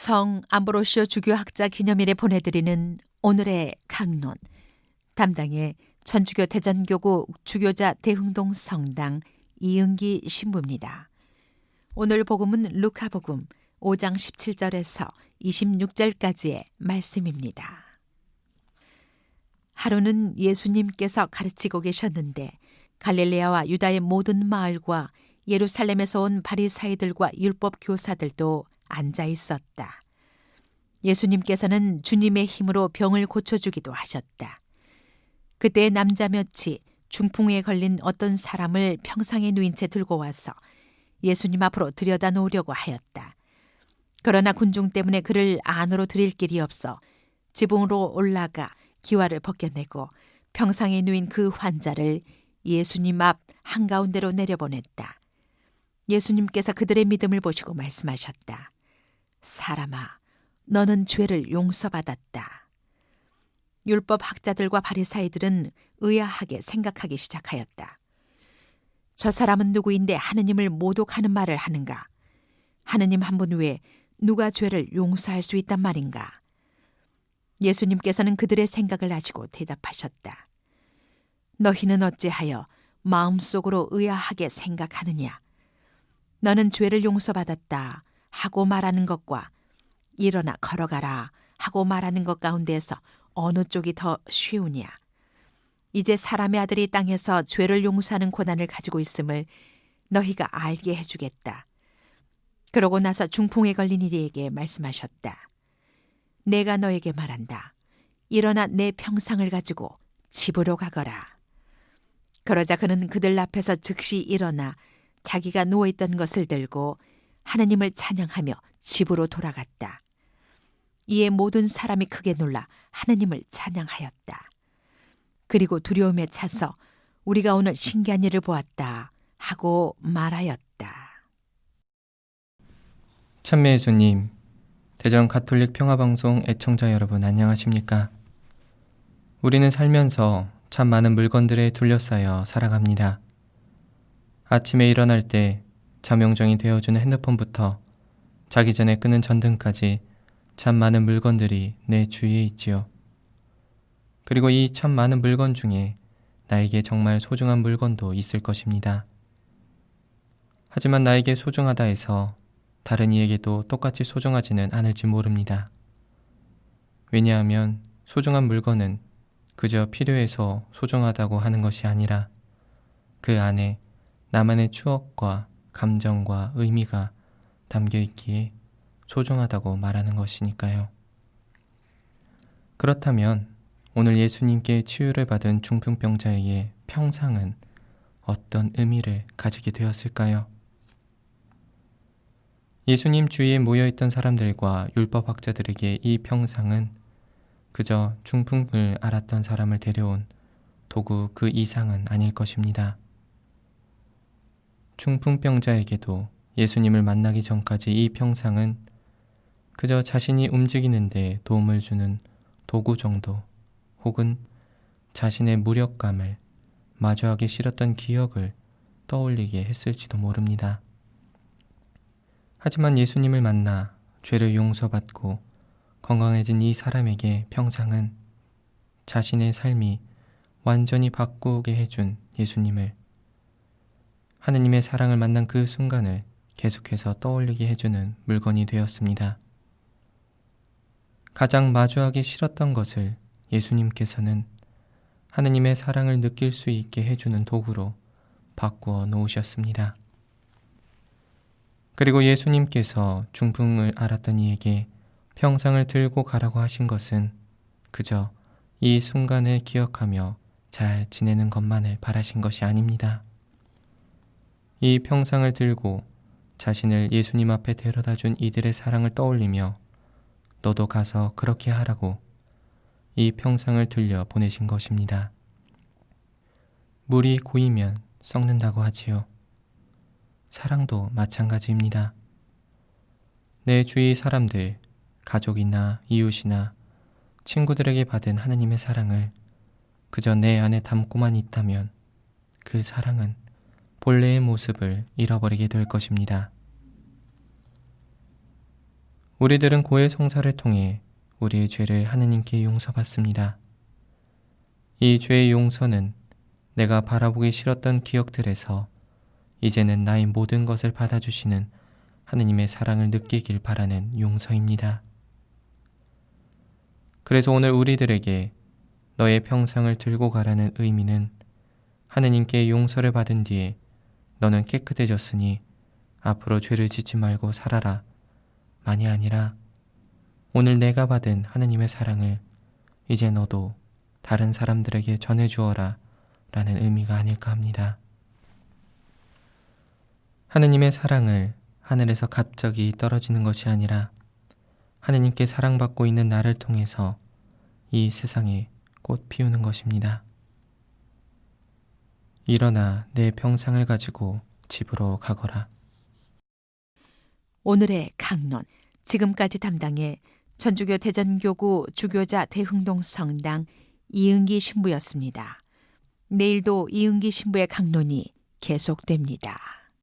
성 암브로시오 주교학자 기념일에 보내드리는 오늘의 강론, 담당의 천주교 대전교구 주교자 대흥동 성당 이은기 신부입니다. 오늘 복음은 루카복음 5장 17절에서 26절까지의 말씀입니다. 하루는 예수님께서 가르치고 계셨는데 갈릴레아와 유다의 모든 마을과 예루살렘에서 온 바리사이들과 율법 교사들도 앉아 있었다. 예수님께서는 주님의 힘으로 병을 고쳐주기도 하셨다. 그때 남자 몇이 중풍에 걸린 어떤 사람을 평상에 누인 채 들고 와서 예수님 앞으로 들여다 놓으려고 하였다. 그러나 군중 때문에 그를 안으로 들일 길이 없어 지붕으로 올라가 기와를 벗겨내고 평상에 누인 그 환자를 예수님 앞 한가운데로 내려보냈다. 예수님께서 그들의 믿음을 보시고 말씀하셨다. 사람아, 너는 죄를 용서받았다. 율법 학자들과 바리사이들은 의아하게 생각하기 시작하였다. 저 사람은 누구인데 하느님을 모독하는 말을 하는가? 하느님 한 분 외에 누가 죄를 용서할 수 있단 말인가? 예수님께서는 그들의 생각을 아시고 대답하셨다. 너희는 어찌하여 마음속으로 의아하게 생각하느냐? 너는 죄를 용서받았다 하고 말하는 것과 일어나 걸어가라 하고 말하는 것 가운데에서 어느 쪽이 더 쉬우냐? 이제 사람의 아들이 땅에서 죄를 용서하는 권한을 가지고 있음을 너희가 알게 해주겠다. 그러고 나서 중풍에 걸린 이에게 말씀하셨다. 내가 너에게 말한다. 일어나 내 평상을 가지고 집으로 가거라. 그러자 그는 그들 앞에서 즉시 일어나 자기가 누워있던 것을 들고 하느님을 찬양하며 집으로 돌아갔다. 이에 모든 사람이 크게 놀라 하느님을 찬양하였다. 그리고 두려움에 차서 우리가 오늘 신기한 일을 보았다 하고 말하였다. 참매 예수님, 대전 가톨릭 평화방송 애청자 여러분 안녕하십니까? 우리는 살면서 참 많은 물건들에 둘러싸여 살아갑니다. 아침에 일어날 때 자명종이 되어주는 핸드폰부터 자기 전에 끄는 전등까지 참 많은 물건들이 내 주위에 있지요. 그리고 이 참 많은 물건 중에 나에게 정말 소중한 물건도 있을 것입니다. 하지만 나에게 소중하다 해서 다른 이에게도 똑같이 소중하지는 않을지 모릅니다. 왜냐하면 소중한 물건은 그저 필요해서 소중하다고 하는 것이 아니라 그 안에 나만의 추억과 감정과 의미가 담겨 있기에 소중하다고 말하는 것이니까요. 그렇다면 오늘 예수님께 치유를 받은 중풍병자에게 평상은 어떤 의미를 가지게 되었을까요? 예수님 주위에 모여있던 사람들과 율법학자들에게 이 평상은 그저 중풍을 앓았던 사람을 데려온 도구 그 이상은 아닐 것입니다. 중풍병자에게도 예수님을 만나기 전까지 이 평상은 그저 자신이 움직이는데 도움을 주는 도구 정도 혹은 자신의 무력감을 마주하기 싫었던 기억을 떠올리게 했을지도 모릅니다. 하지만 예수님을 만나 죄를 용서받고 건강해진 이 사람에게 평상은 자신의 삶이 완전히 바꾸게 해준 예수님을, 하느님의 사랑을 만난 그 순간을 계속해서 떠올리게 해주는 물건이 되었습니다. 가장 마주하기 싫었던 것을 예수님께서는 하느님의 사랑을 느낄 수 있게 해주는 도구로 바꾸어 놓으셨습니다. 그리고 예수님께서 중풍을 앓았던 이에게 평상을 들고 가라고 하신 것은 그저 이 순간을 기억하며 잘 지내는 것만을 바라신 것이 아닙니다. 이 평상을 들고 자신을 예수님 앞에 데려다 준 이들의 사랑을 떠올리며 너도 가서 그렇게 하라고 이 평상을 들려 보내신 것입니다. 물이 고이면 썩는다고 하지요. 사랑도 마찬가지입니다. 내 주위 사람들, 가족이나 이웃이나 친구들에게 받은 하느님의 사랑을 그저 내 안에 담고만 있다면 그 사랑은 본래의 모습을 잃어버리게 될 것입니다. 우리들은 고해 성사를 통해 우리의 죄를 하느님께 용서받습니다. 이 죄의 용서는 내가 바라보기 싫었던 기억들에서 이제는 나의 모든 것을 받아주시는 하느님의 사랑을 느끼길 바라는 용서입니다. 그래서 오늘 우리들에게 너의 평상을 들고 가라는 의미는 하느님께 용서를 받은 뒤에 너는 깨끗해졌으니 앞으로 죄를 짓지 말고 살아라 만이 아니라 오늘 내가 받은 하느님의 사랑을 이제 너도 다른 사람들에게 전해주어라 라는 의미가 아닐까 합니다. 하느님의 사랑을 하늘에서 갑자기 떨어지는 것이 아니라 하느님께 사랑받고 있는 나를 통해서 이 세상에 꽃 피우는 것입니다. 일어나 내 평상을 가지고 집으로 가거라. 오늘의 강론, 지금까지 담당해 전주교 대전교구 주교자 대흥동 성당 이은기 신부였습니다. 내일도 이은기 신부의 강론이 계속됩니다.